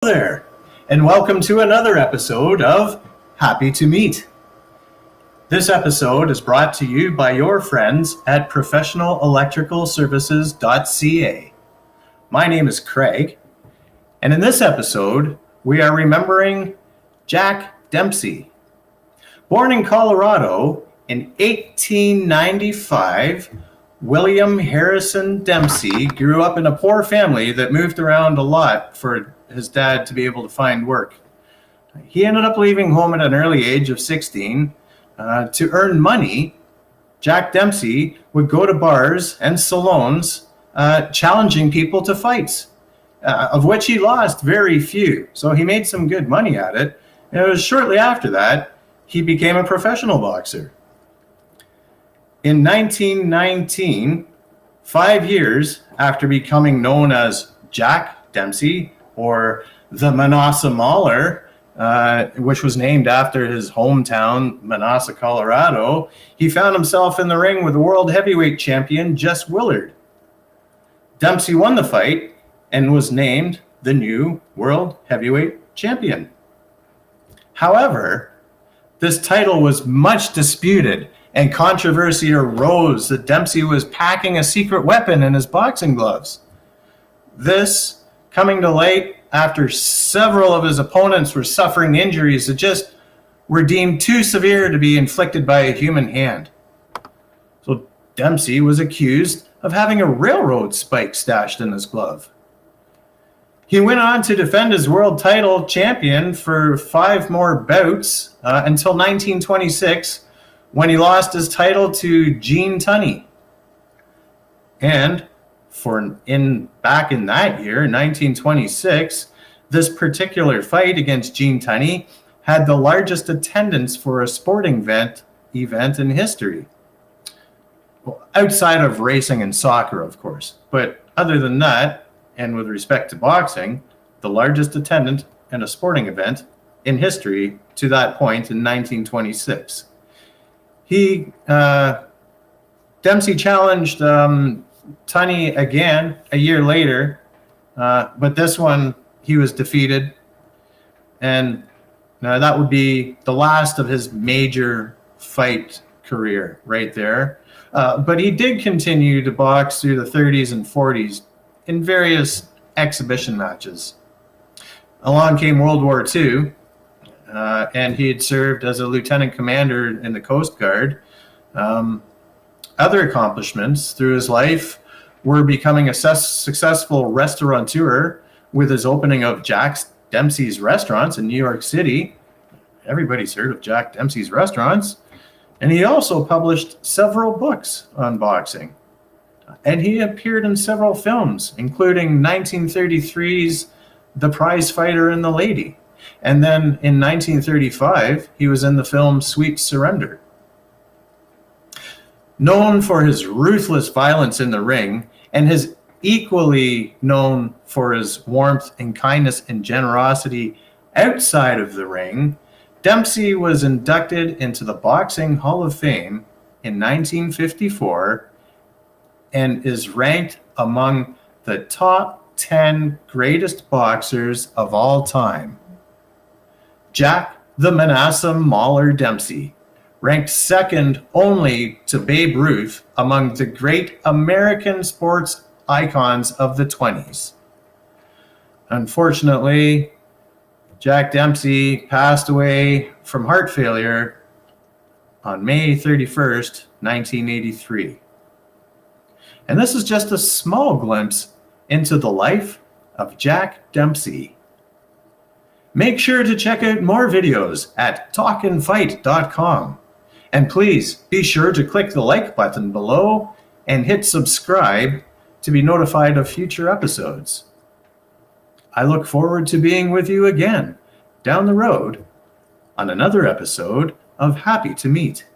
There, and welcome to another episode of Happy to Meet. This episode is brought to you by your friends at professionalelectricalservices.ca. My name is Craig, and in this episode, we are remembering Jack Dempsey. Born in Colorado in 1895, William Harrison Dempsey grew up in a poor family that moved around a lot for his dad to be able to find work. He ended up leaving home at an early age of 16. To earn money, Jack Dempsey would go to bars and saloons challenging people to fights, of which he lost very few. So he made some good money at it. And it was shortly after that he became a professional boxer. In 1919, 5 years after becoming known as Jack Dempsey, or the Manassa Mauler, which was named after his hometown, Manassa, Colorado, he found himself in the ring with world heavyweight champion Jess Willard. Dempsey won the fight and was named the new world heavyweight champion. However, this title was much disputed, and controversy arose that Dempsey was packing a secret weapon in his boxing gloves. This coming to light after several of his opponents were suffering injuries that just were deemed too severe to be inflicted by a human hand. So Dempsey was accused of having a railroad spike stashed in his glove. He went on to defend his world title champion for 5 more bouts until 1926, when he lost his title to Gene Tunney. And back in that year, 1926, this particular fight against Gene Tunney had the largest attendance for a sporting event in history. Well, outside of racing and soccer, of course. But other than that, and with respect to boxing, the largest attendance in a sporting event in history to that point in 1926. Dempsey challenged Tunney again a year later, but this one he was defeated, and that would be the last of his major fight career right there. But he did continue to box through the 30s and 40s in various exhibition matches. Along came World War II, and he had served as a lieutenant commander in the Coast Guard. Other accomplishments through his life were becoming a successful restaurateur with his opening of Jack Dempsey's restaurants in New York City. Everybody's heard of Jack Dempsey's restaurants. And he also published several books on boxing. And he appeared in several films, including 1933's The Prize Fighter and the Lady. And then in 1935, he was in the film Sweet Surrender. Known for his ruthless violence in the ring, and his equally known for his warmth and kindness and generosity outside of the ring, Dempsey was inducted into the Boxing Hall of Fame in 1954 and is ranked among the top 10 greatest boxers of all time. Jack the Manassa Mauler Dempsey, ranked second only to Babe Ruth among the great American sports icons of the 20s. Unfortunately, Jack Dempsey passed away from heart failure on May 31st, 1983. And this is just a small glimpse into the life of Jack Dempsey. Make sure to check out more videos at talkinfight.com. And please be sure to click the like button below and hit subscribe to be notified of future episodes. I look forward to being with you again down the road on another episode of Happy to Meet.